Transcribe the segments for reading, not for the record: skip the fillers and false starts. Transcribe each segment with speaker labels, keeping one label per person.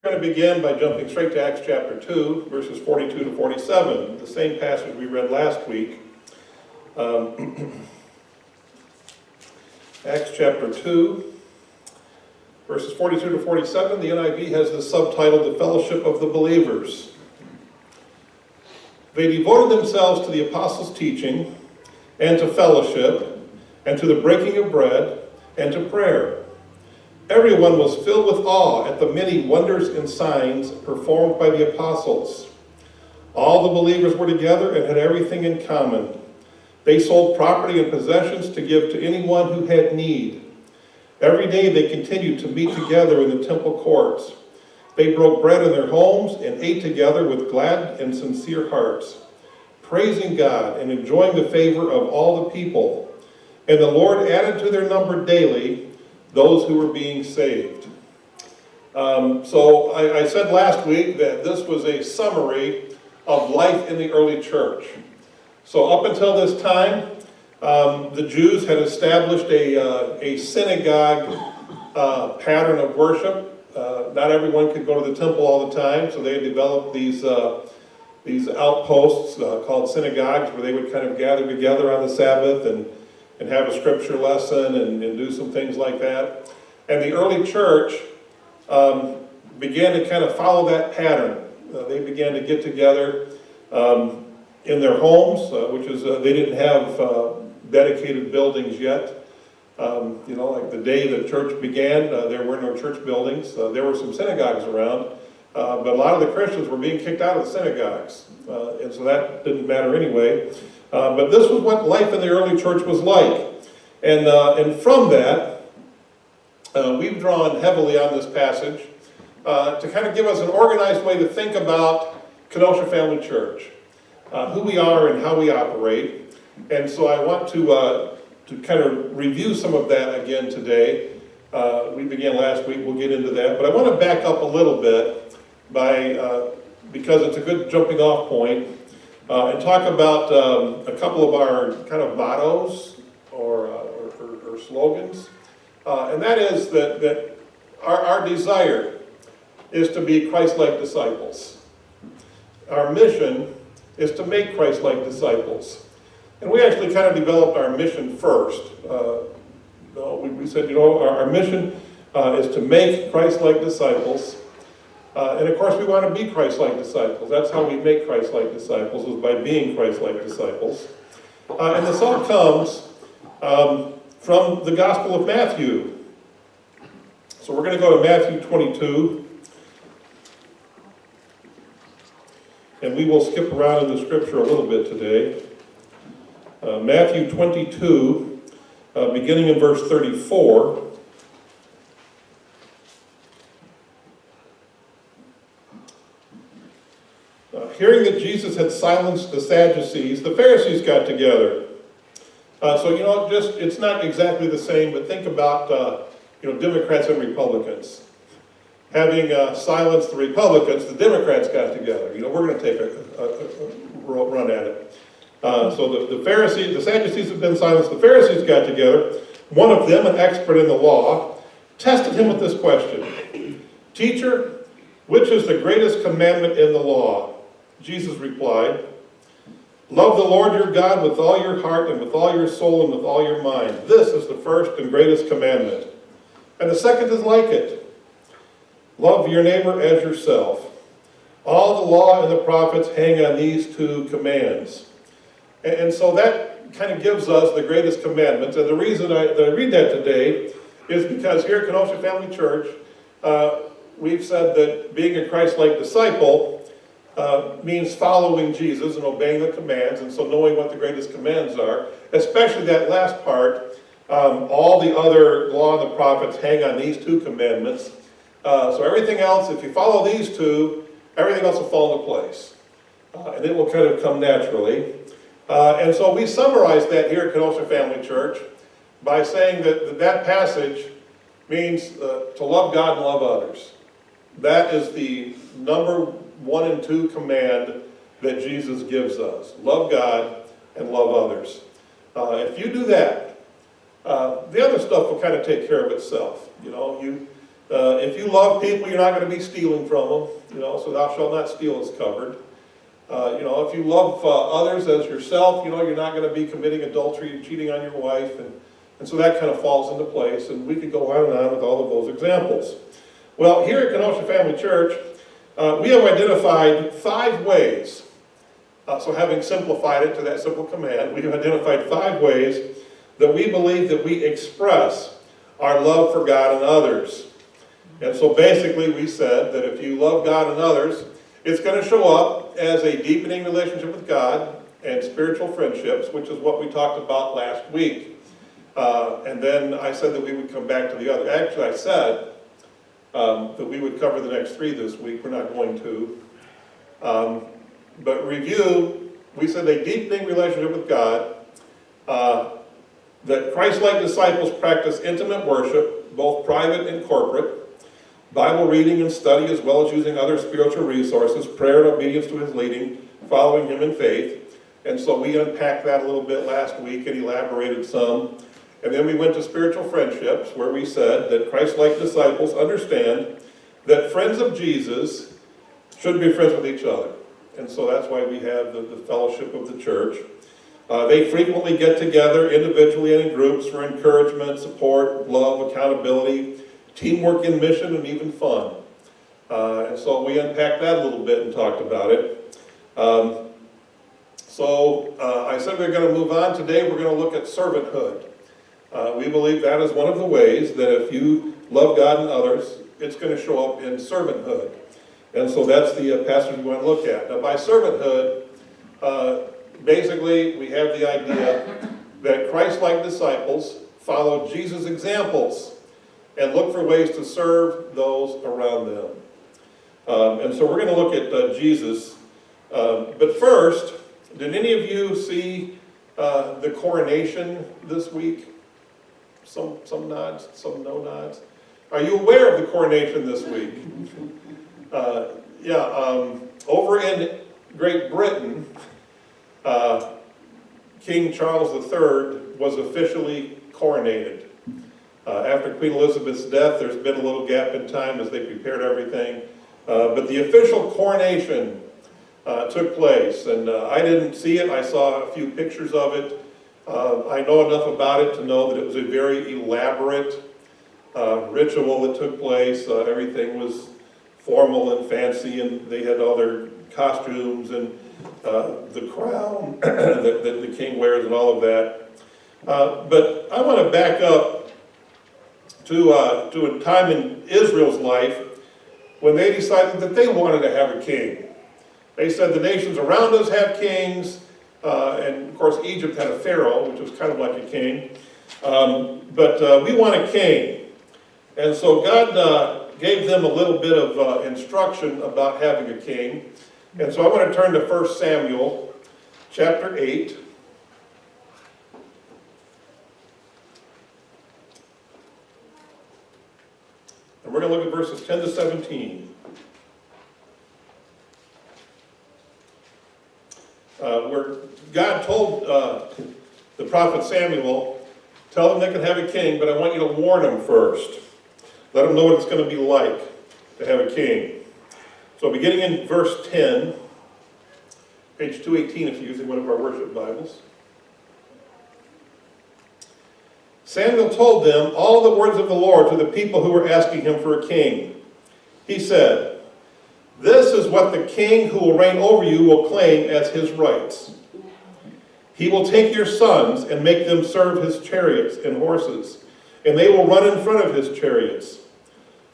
Speaker 1: We're going to begin by jumping straight to Acts chapter 2, verses 42 to 47, the same passage we read last week. Acts chapter 2, verses 42 to 47, the NIV has the subtitle, The Fellowship of the Believers. They devoted themselves to the apostles' teaching, and to fellowship, and to the breaking of bread, and to prayer. Everyone was filled with awe at the many wonders and signs performed by the apostles. All the believers were together and had everything in common. They sold property and possessions to give to anyone who had need. Every day they continued to meet together in the temple courts. They broke bread in their homes and ate together with glad and sincere hearts, praising God and enjoying the favor of all the people. And the Lord added to their number daily those who were being saved. So I said last week that this was a summary of life in the early church. So up until this time, the Jews had established a synagogue pattern of worship. Not everyone could go to the temple all the time, so they had developed these outposts called synagogues where they would kind of gather together on the Sabbath and have a scripture lesson and do some things like that. And the early church began to kind of follow that pattern. They began to get together in their homes, which is, they didn't have dedicated buildings yet. Like the day the church began, there were no church buildings. There were some synagogues around, but a lot of the Christians were being kicked out of the synagogues. And so that didn't matter anyway. But this was what life in the early church was like. And from that, we've drawn heavily on this passage to kind of give us an organized way to think about Kenosha Family Church, who we are and how we operate. And so I want to kind of review some of that again today. We began last week, we'll get into that. But I want to back up a little bit because it's a good jumping off point. And talk about a couple of our kind of mottos or slogans. And that is that our desire is to be Christ-like disciples. Our mission is to make Christ-like disciples. And we actually kind of developed our mission first. We said, our mission is to make Christ-like disciples. And of course, we want to be Christ-like disciples. That's how we make Christ-like disciples, is by being Christ-like disciples. And this all comes from the Gospel of Matthew. So we're going to go to Matthew 22. And we will skip around in the scripture a little bit today. Matthew 22, beginning in verse 34. Hearing that Jesus had silenced the Sadducees, the Pharisees got together. It's not exactly the same, but think about, Democrats and Republicans. Having silenced the Republicans, the Democrats got together. We're going to take a run at it. So the Sadducees have been silenced, the Pharisees got together. One of them, an expert in the law, tested him with this question. Teacher, which is the greatest commandment in the law? Jesus replied, love the Lord your God with all your heart and with all your soul and with all your mind. This is the first and greatest commandment. And the second is like it. Love your neighbor as yourself. All the law and the prophets hang on these two commands. And so that kind of gives us the greatest commandments. And the reason that I read that today is because here at Kenosha Family Church, we've said that being a Christ-like disciple means following Jesus and obeying the commands, and so knowing what the greatest commands are, especially that last part, all the other law and the prophets hang on these two commandments. So everything else, if you follow these two, everything else will fall into place. And it will kind of come naturally. And so we summarize that here at Kenosha Family Church by saying that passage means to love God and love others. That is the number 1 and 2 command that Jesus gives us. Love God and love others. If you do that, the other stuff will kind of take care of itself. If you love people, you're not going to be stealing from them. So thou shalt not steal is covered. If you love others as yourself, you're not going to be committing adultery and cheating on your wife. And so that kind of falls into place. And we could go on and on with all of those examples. Well, here at Kenosha Family Church, we have identified 5 ways. So having simplified it to that simple command, we have identified 5 ways that we believe that we express our love for God and others. And so basically we said that if you love God and others, it's going to show up as a deepening relationship with God and spiritual friendships, which is what we talked about last week. And then I said that we would come back to the other. Actually, I said that we would cover the next 3 this week. We're not going to. But review, we said a deepening relationship with God, that Christ-like disciples practice intimate worship, both private and corporate, Bible reading and study, as well as using other spiritual resources, prayer and obedience to his leading, following him in faith. And so we unpacked that a little bit last week and elaborated some. And then we went to spiritual friendships, where we said that Christ-like disciples understand that friends of Jesus should be friends with each other. And so that's why we have the fellowship of the church. They frequently get together individually and in groups for encouragement, support, love, accountability, teamwork in mission, and even fun. And so we unpacked that a little bit and talked about it. I said we're going to move on. Today we're going to look at servanthood. We believe that is one of the ways that if you love God and others, it's going to show up in servanthood. And so that's the passage we want to look at. Now by servanthood, basically we have the idea that Christ-like disciples follow Jesus' examples and look for ways to serve those around them. And so we're going to look at Jesus. But first, did any of you see the coronation this week? Some nods, some no nods. Are you aware of the coronation this week? Over in Great Britain, King Charles III was officially coronated. After Queen Elizabeth's death, there's been a little gap in time as they prepared everything. But the official coronation took place, and I didn't see it. I saw a few pictures of it. I know enough about it to know that it was a very elaborate ritual that took place. Everything was formal and fancy, and they had all their costumes and the crown that the king wears and all of that. But I want to back up to a time in Israel's life when they decided that they wanted to have a king. They said the nations around us have kings, and of course Egypt had a pharaoh, which was kind of like a king, but we want a king. And so God gave them a little bit of instruction about having a king. And so I want to turn to 1 Samuel chapter 8. And we're going to look at verses 10 to 17. Where God told the prophet Samuel, tell them they can have a king, but I want you to warn them first. Let them know what it's going to be like to have a king. So beginning in verse 10, page 218 if you're using one of our worship Bibles. Samuel told them all the words of the Lord to the people who were asking him for a king. He said, "This is what the king who will reign over you will claim as his rights. He will take your sons and make them serve his chariots and horses, and they will run in front of his chariots.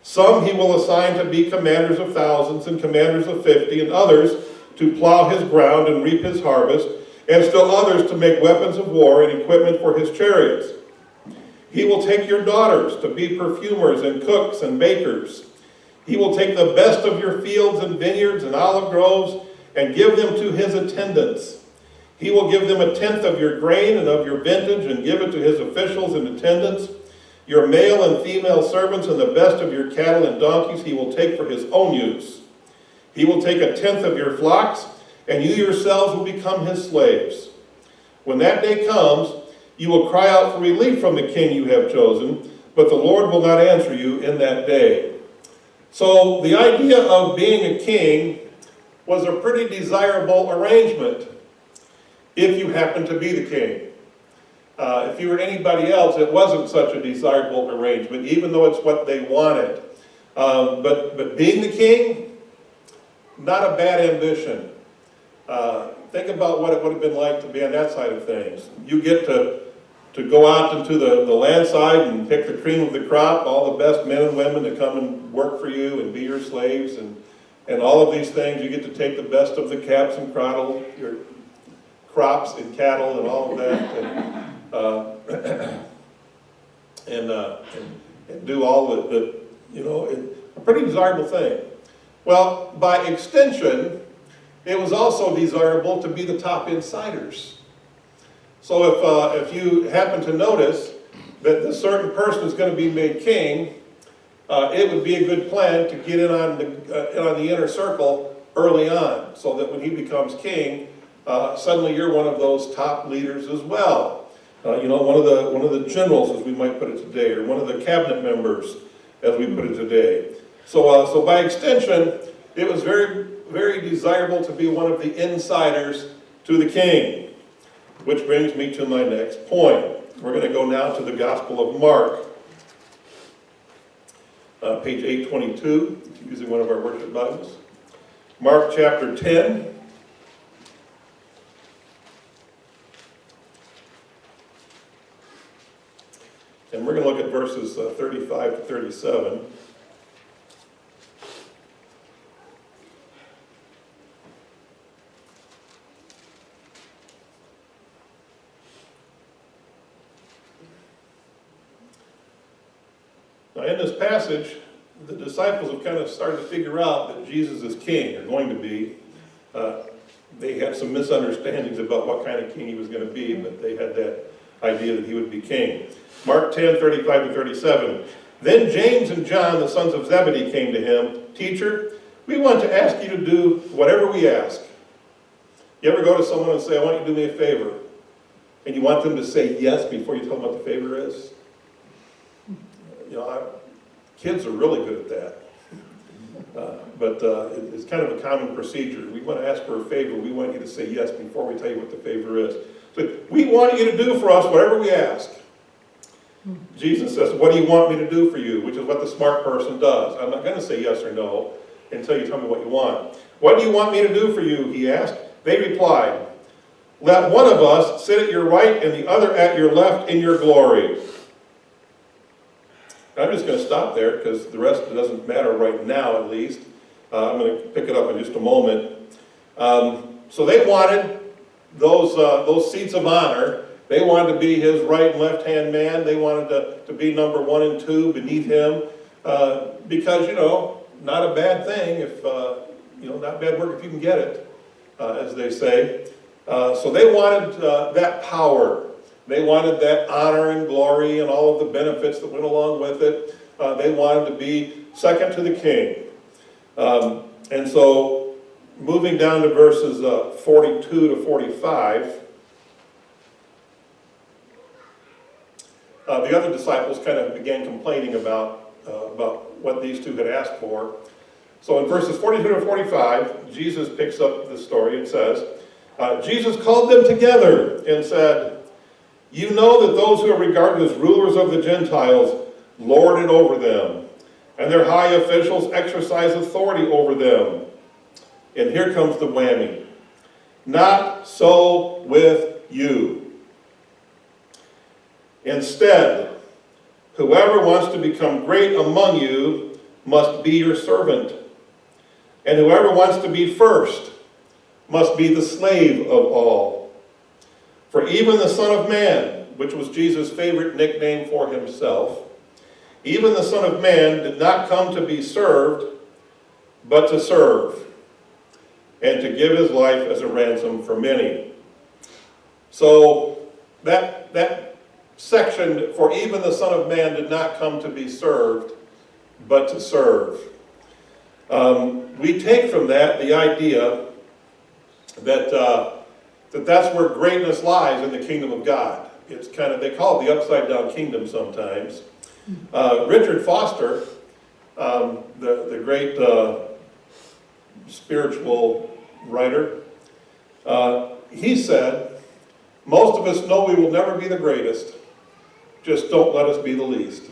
Speaker 1: Some he will assign to be commanders of thousands and commanders of 50, and others to plow his ground and reap his harvest, and still others to make weapons of war and equipment for his chariots. He will take your daughters to be perfumers and cooks and bakers. He will take the best of your fields and vineyards and olive groves and give them to his attendants. He will give them 1/10 of your grain and of your vintage and give it to his officials and attendants. Your male and female servants and the best of your cattle and donkeys he will take for his own use. He will take 1/10 of your flocks, and you yourselves will become his slaves. When that day comes, you will cry out for relief from the king you have chosen, but the Lord will not answer you in that day. So the idea of being a king was a pretty desirable arrangement if you happened to be the king. If you were anybody else, it wasn't such a desirable arrangement, even though it's what they wanted. But being the king, not a bad ambition. Think about what it would have been like to be on that side of things. You get to go out into the land side and pick the cream of the crop, all the best men and women to come and work for you and be your slaves and all of these things. You get to take the best of the caps and your crops and cattle and all of that, and do all the a pretty desirable thing. Well, by extension, it was also desirable to be the top insiders. So if you happen to notice that a certain person is going to be made king, it would be a good plan to get in on the inner circle early on, so that when he becomes king, suddenly you're one of those top leaders as well. One of the generals, as we might put it today, or one of the cabinet members, as we put it today. So by extension, it was very, very desirable to be one of the insiders to the king. Which brings me to my next point. We're going to go now to the Gospel of Mark, page 822, using one of our worship Bibles. Mark chapter 10. And we're going to look at verses 35 to 37. Now, in this passage, the disciples have kind of started to figure out that Jesus is king, or going to be. They had some misunderstandings about what kind of king he was going to be, but they had that idea that he would be king. Mark 10, 35 to 37. Then James and John, the sons of Zebedee, came to him. Teacher, we want to ask you to do whatever we ask. You ever go to someone and say, I want you to do me a favor? And you want them to say yes before you tell them what the favor is? Kids are really good at that. But it's kind of a common procedure. We want to ask for a favor. We want you to say yes before we tell you what the favor is. So we want you to do for us whatever we ask. Jesus says, what do you want me to do for you? Which is what the smart person does. I'm not going to say yes or no until you tell me what you want. What do you want me to do for you? He asked. They replied, let one of us sit at your right and the other at your left in your glory. I'm just going to stop there because the rest doesn't matter right now, at least. I'm going to pick it up in just a moment. So they wanted those seats of honor. They wanted to be his right and left-hand man. They wanted to be number 1 and 2 beneath him. Because, not a bad thing if, not bad work if you can get it, as they say. So they wanted that power. They wanted that honor and glory and all of the benefits that went along with it. They wanted to be second to the king. And so, moving down to verses 42 to 45, the other disciples kind of began complaining about what these two had asked for. So in verses 42 to 45, Jesus picks up the story and says, Jesus called them together and said, you know that those who are regarded as rulers of the Gentiles lord it over them, and their high officials exercise authority over them. And here comes the whammy. Not so with you. Instead, whoever wants to become great among you must be your servant, and whoever wants to be first must be the slave of all. For even the Son of Man, which was Jesus' favorite nickname for himself, even the Son of Man did not come to be served, but to serve, and to give his life as a ransom for many. So that section, for even the Son of Man did not come to be served, but to serve. We take from that the idea that that's where greatness lies in the kingdom of God. It's kind of, they call it the upside down kingdom sometimes. Richard Foster, the great spiritual writer, he said, most of us know we will never be the greatest, just don't let us be the least.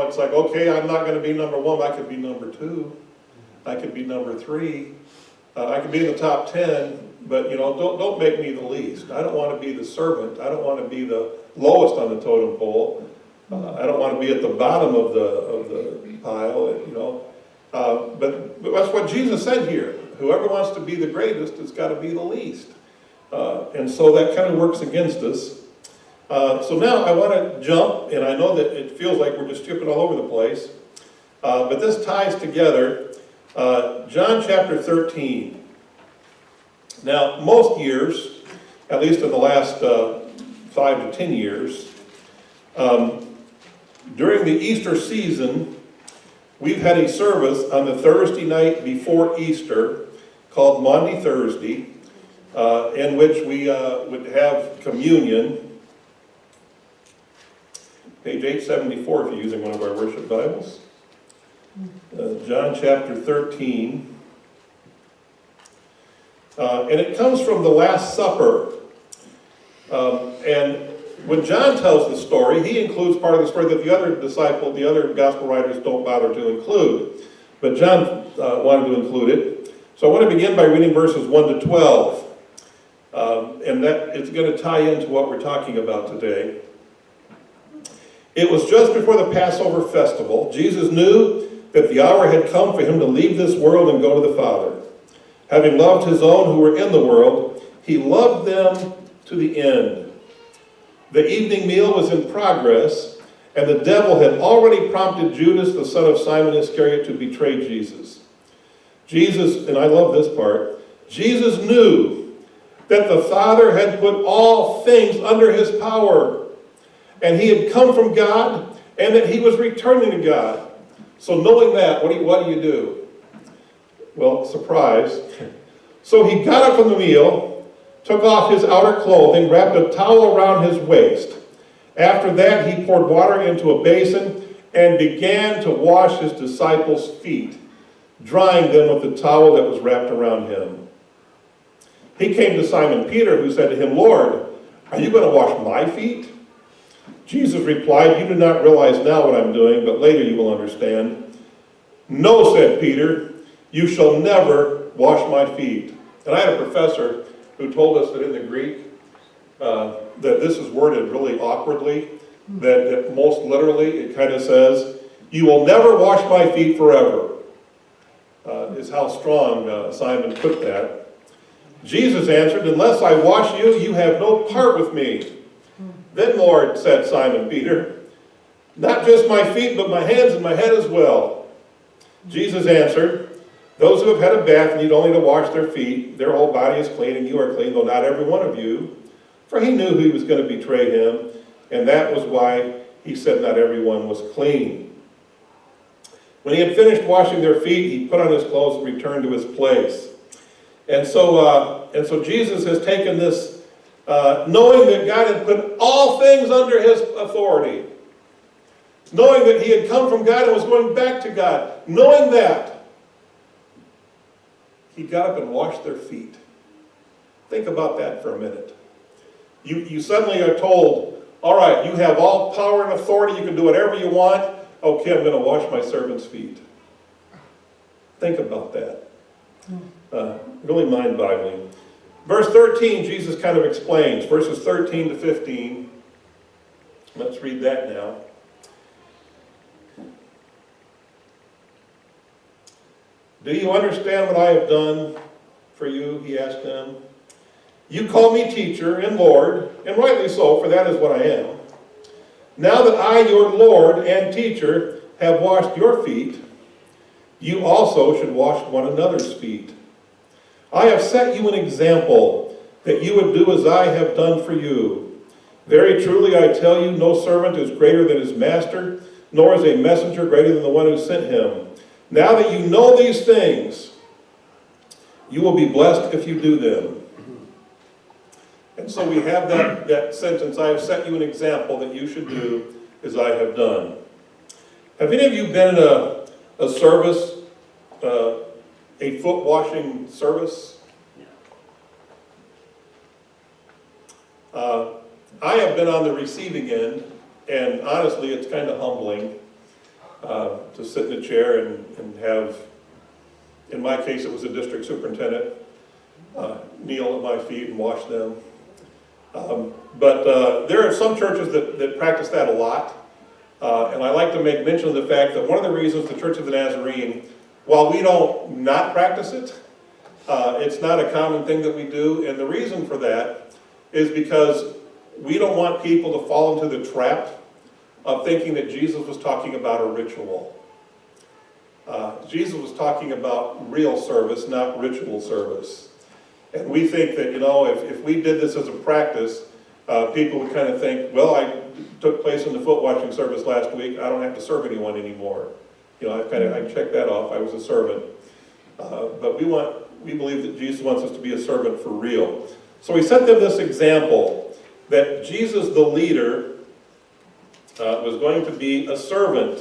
Speaker 1: It's like, okay, I'm not going to be number one, I could be number two, I could be number three, I could be in the top 10, but don't make me the least. I don't want to be the servant, I don't want to be the lowest on the totem pole, I don't want to be at the bottom of the pile, but that's what Jesus said here. Whoever wants to be the greatest has got to be the least. And so that kind of works against us. So now I want to jump, and I know that it feels like we're just skipping all over the place, but this ties together. John chapter 13. Now, most years, at least in the last 5 to 10 years, during the Easter season, we've had a service on the Thursday night before Easter called Maundy Thursday, in which we would have communion. Page 874 if you're using one of our worship Bibles. John chapter 13. And it comes from the Last Supper. And when John tells the story, he includes part of the story that the other gospel writers don't bother to include. But John wanted to include it. So I want to begin by reading verses 1 to 12. And that it's going to tie into what we're talking about today. It was just before the Passover festival. Jesus knew that the hour had come for him to leave this world and go to the Father. Having loved his own who were in the world, he loved them to the end. The evening meal was in progress, and the devil had already prompted Judas, the son of Simon Iscariot, to betray Jesus. Jesus, and I love this part, Jesus knew that the Father had put all things under his power, and he had come from God, and that he was returning to God. So knowing that, what do you do? Well, surprise. So he got up from the meal, took off his outer clothing, wrapped a towel around his waist. After that, he poured water into a basin and began to wash his disciples' feet, drying them with the towel that was wrapped around him. He came to Simon Peter, who said to him, "Lord, are you going to wash my feet?" Jesus replied, "You do not realize now what I'm doing, but later you will understand." "No," said Peter, "you shall never wash my feet." And I had a professor who told us that in the Greek, that this is worded really awkwardly, that most literally it kind of says, "You will never wash my feet forever," is how strong Simon put that. Jesus answered, "Unless I wash you, you have no part with me." "Then, Lord," said Simon Peter, "not just my feet, but my hands and my head as well." Jesus answered, "Those who have had a bath need only to wash their feet. Their whole body is clean, and you are clean, though not every one of you." For he knew he was going to betray him, and that was why he said not everyone was clean. When he had finished washing their feet, he put on his clothes and returned to his place. And so Jesus has taken this, knowing that God had put all things under his authority, knowing that he had come from God and was going back to God, knowing that, he got up and washed their feet. Think about that for a minute. You suddenly are told, all right, you have all power and authority, you can do whatever you want. Okay, I'm going to wash my servant's feet. Think about that. Really mind-boggling. Verse 13, Jesus kind of explains, verses 13 to 15. Let's read that now. "Do you understand what I have done for you?" he asked them. "You call me teacher and Lord, and rightly so, for that is what I am. Now that I, your Lord and teacher, have washed your feet, you also should wash one another's feet. I have set you an example, that you would do as I have done for you. Very truly I tell you, no servant is greater than his master, nor is a messenger greater than the one who sent him. Now that you know these things, you will be blessed if you do them." And so we have that sentence, I have set you an example that you should do as I have done. Have any of you been in a service, a foot washing service? I have been on the receiving end, and honestly, it's kind of humbling to sit in a chair and have, in my case, it was a district superintendent, kneel at my feet and wash them. But there are some churches that practice that a lot, and I like to make mention of the fact that one of the reasons the Church of the Nazarene, while we don't not practice it, it's not a common thing that we do, and the reason for that is because we don't want people to fall into the trap of thinking that Jesus was talking about a ritual. Jesus was talking about real service, not ritual service. And we think that, if we did this as a practice, people would kind of think, well, I took place in the foot washing service last week, I don't have to serve anyone anymore. I checked that off, I was a servant. But we believe that Jesus wants us to be a servant for real. So we set them this example that Jesus, the leader, was going to be a servant.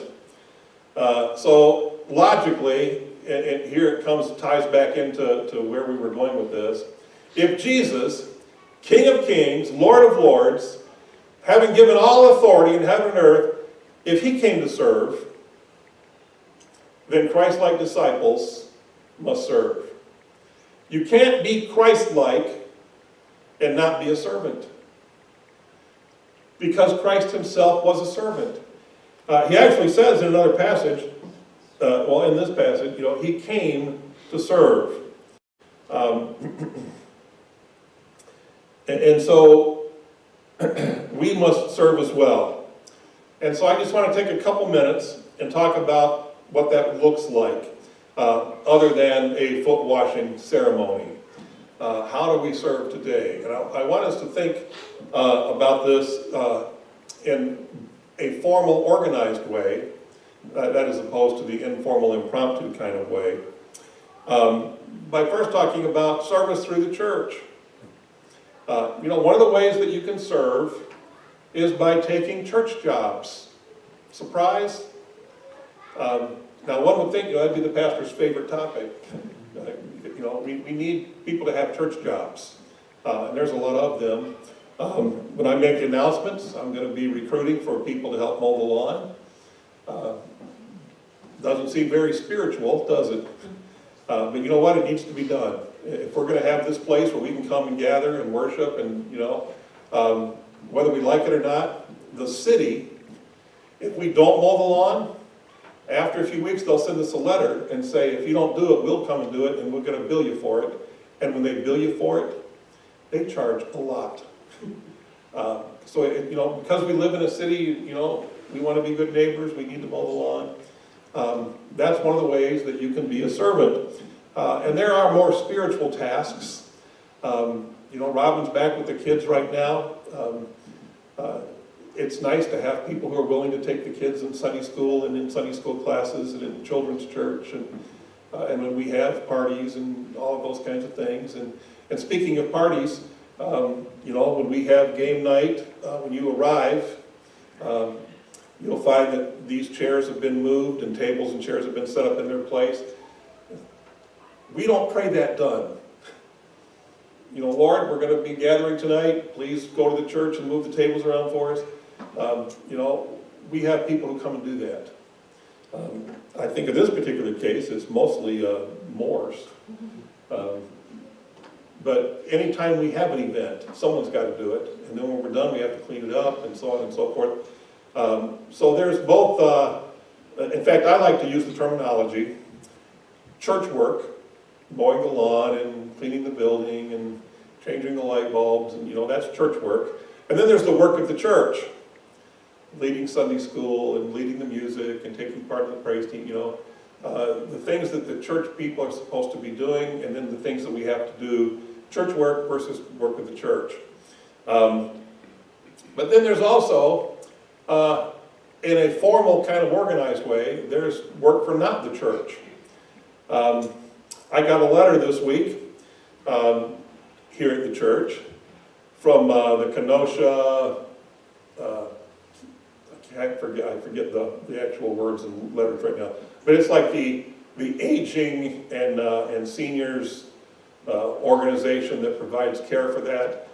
Speaker 1: So logically, and here it ties back into where we were going with this. If Jesus, King of Kings, Lord of Lords, having given all authority in heaven and earth, if he came to serve, then Christ-like disciples must serve. You can't be Christ-like and not be a servant, because Christ himself was a servant. He actually says in another passage, in this passage, he came to serve. And so we must serve as well. And so I just want to take a couple minutes and talk about what that looks like, other than a foot washing ceremony. How do we serve today? And I want us to think about this in a formal, organized way, that is opposed to the informal, impromptu kind of way, by first talking about service through the church. One of the ways that you can serve is by taking church jobs. Surprise? Now one would think that'd be the pastor's favorite topic. We need people to have church jobs, and there's a lot of them. When I make the announcements, I'm going to be recruiting for people to help mow the lawn. Doesn't seem very spiritual, does it? But you know what? It needs to be done. If we're going to have this place where we can come and gather and worship, and whether we like it or not, the city, if we don't mow the lawn, after a few weeks they'll send us a letter and say, if you don't do it, we'll come and do it, and we're going to bill you for it. And when they bill you for it, they charge a lot. Because we live in a city, we want to be good neighbors, we need to mow the lawn. That's one of the ways that you can be a servant. And there are more spiritual tasks. Robin's back with the kids right now. It's nice to have people who are willing to take the kids in Sunday school and in Sunday school classes and in children's church and when we have parties and all of those kinds of things. And speaking of parties, when we have game night, when you arrive, you'll find that these chairs have been moved and tables and chairs have been set up in their place. We don't pray that done. Lord, we're going to be gathering tonight. Please go to the church and move the tables around for us. We have people who come and do that. I think in this particular case, it's mostly Moors. But anytime we have an event, someone's got to do it. And then when we're done, we have to clean it up and so on and so forth. So there's both, in fact, I like to use the terminology, church work, mowing the lawn and cleaning the building and changing the light bulbs, and that's church work. And then there's the work of the church, leading Sunday school and leading the music and taking part in the praise team, the things that the church people are supposed to be doing, and then the things that we have to do, church work versus work of the church. But then there's also, in a formal kind of organized way, there's work for not the church. I got a letter this week here at the church from the Kenosha, I forget the actual words and letters right now, but it's like the aging and seniors organization that provides care for that.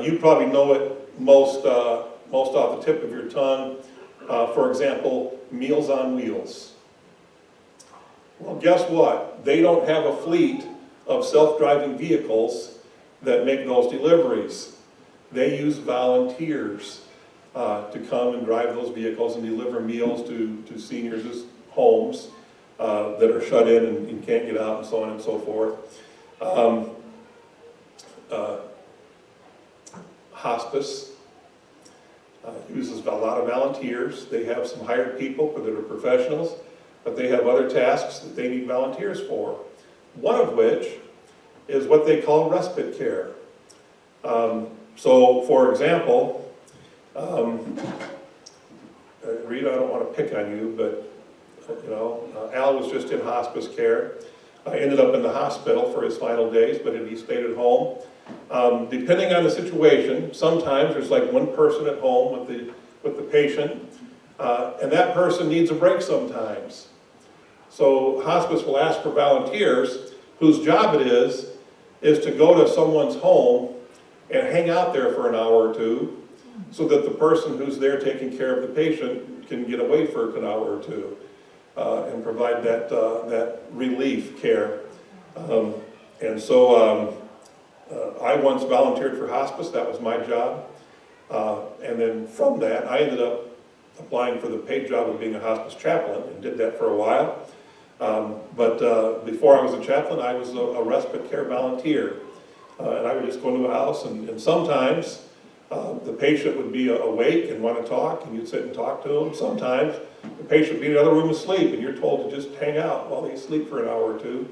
Speaker 1: You probably know it most off the tip of your tongue. For example, Meals on Wheels. Well, guess what? They don't have a fleet of self-driving vehicles that make those deliveries. They use volunteers to come and drive those vehicles and deliver meals to seniors' homes that are shut in and can't get out and so on and so forth. Hospice uses a lot of volunteers. They have some hired people that are professionals, but they have other tasks that they need volunteers for. One of which is what they call respite care. So, for example, Rita, I don't want to pick on you, but Al was just in hospice care. I ended up in the hospital for his final days, but he stayed at home. Depending on the situation, sometimes there's like one person at home with the patient, and that person needs a break sometimes. So hospice will ask for volunteers whose job it is to go to someone's home and hang out there for an hour or two so that the person who's there taking care of the patient can get away for an hour or two and provide that relief care. And so I once volunteered for hospice. That was my job. And then from that, I ended up applying for the paid job of being a hospice chaplain and did that for a while. But before I was a chaplain, I was a respite care volunteer. And I would just go into a house, and sometimes the patient would be awake and want to talk, and you'd sit and talk to them. Sometimes the patient would be in another room asleep, and you're told to just hang out while they sleep for an hour or two.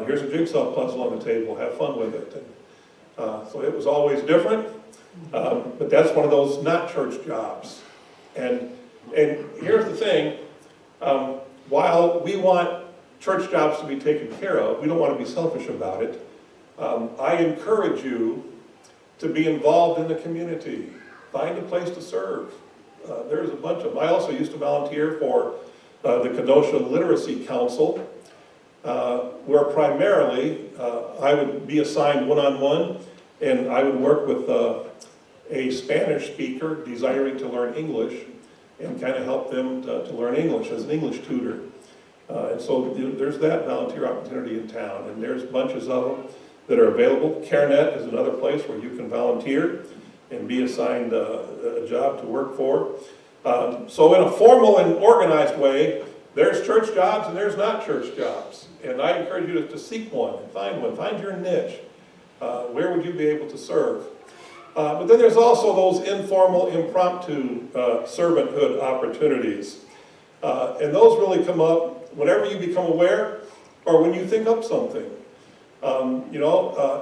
Speaker 1: Here's a jigsaw puzzle on the table, have fun with it. And, so it was always different, but that's one of those not church jobs. And here's the thing, while we want church jobs to be taken care of, we don't want to be selfish about it. I encourage you to be involved in the community. Find a place to serve. There's a bunch of them. I also used to volunteer for the Kenosha Literacy Council, where primarily I would be assigned one-on-one, and I would work with a Spanish speaker desiring to learn English and kind of help them to learn English as an English tutor. And so there's that volunteer opportunity in town, and there's bunches of them that are available. CareNet is another place where you can volunteer and be assigned a job to work for. So in a formal and organized way, there's church jobs and there's not church jobs. And I encourage you to seek one and find one. Find your niche. Where would you be able to serve? But then there's also those informal, impromptu servanthood opportunities. And those really come up whenever you become aware or when you think up something.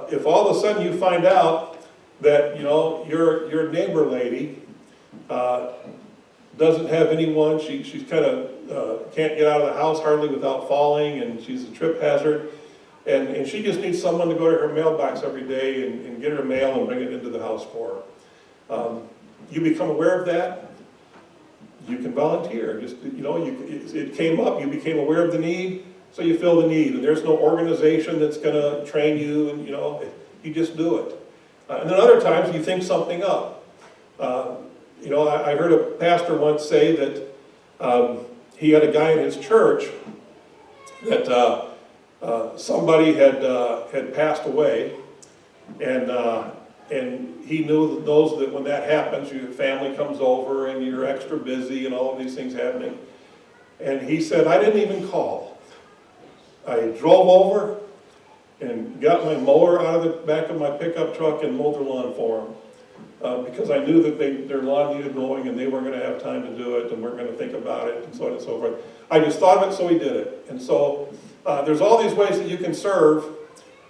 Speaker 1: If all of a sudden you find out that, your neighbor lady doesn't have anyone, she's kind of can't get out of the house hardly without falling, and she's a trip hazard, and she just needs someone to go to her mailbox every day and get her mail and bring it into the house for her. You become aware of that, you can volunteer. Just, it came up, you became aware of the need, so you fill the need, and there's no organization that's going to train you, and you just do it. And then other times you think something up. I heard a pastor once say that he had a guy in his church that somebody had passed away, and he knows that when that happens, your family comes over and you're extra busy and all of these things happening. And he said, I didn't even call. I drove over and got my mower out of the back of my pickup truck and mowed their lawn for them. Because I knew that their lawn needed mowing and they weren't going to have time to do it and weren't going to think about it and so on and so forth. I just thought of it, so he did it. And so there's all these ways that you can serve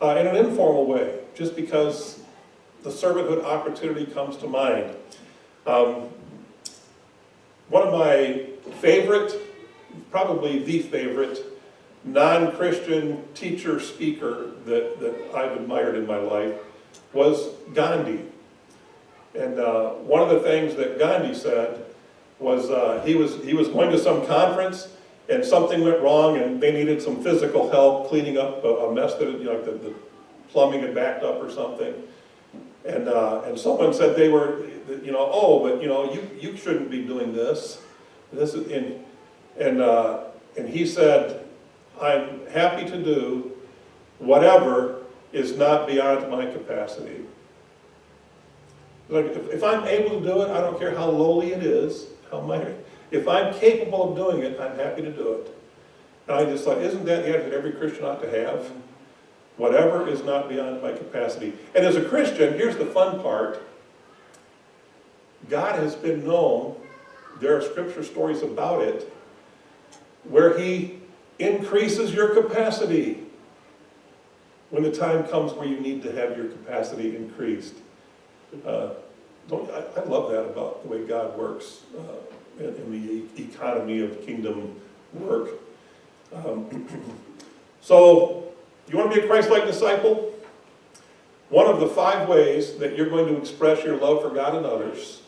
Speaker 1: in an informal way, just because the servanthood opportunity comes to mind. One of my favorite, probably the favorite, non-Christian teacher speaker that I've admired in my life was Gandhi. And one of the things that Gandhi said was he was going to some conference and something went wrong and they needed some physical help cleaning up a mess that, like the plumbing had backed up or something. And someone said they were, oh, but you shouldn't be doing this. This is and he said, I'm happy to do whatever is not beyond my capacity. Like, if I'm able to do it, I don't care how lowly it is, how minor. If I'm capable of doing it, I'm happy to do it. And I just thought, isn't that the attitude every Christian ought to have? Whatever is not beyond my capacity. And as a Christian, here's the fun part. God has been known, there are scripture stories about it, where he increases your capacity when the time comes where you need to have your capacity increased. I love that about the way God works in the economy of kingdom work. So, you want to be a Christ-like disciple? One of the 5 ways that you're going to express your love for God and others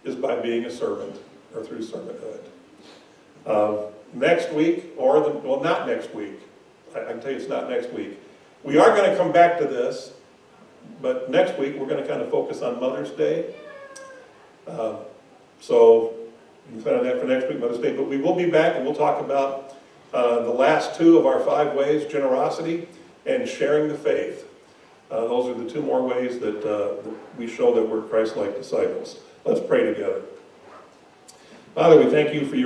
Speaker 1: is by being a servant, or through servanthood. Next week, well, not next week. I can tell you it's not next week. We are going to come back to this, but next week we're going to kind of focus on Mother's Day. So you can plan on that for next week, Mother's Day. But we will be back and we'll talk about the last 2 of our 5 ways, generosity and sharing the faith. Those are the 2 more ways that we show that we're Christ-like disciples. Let's pray together. Father, we thank you for your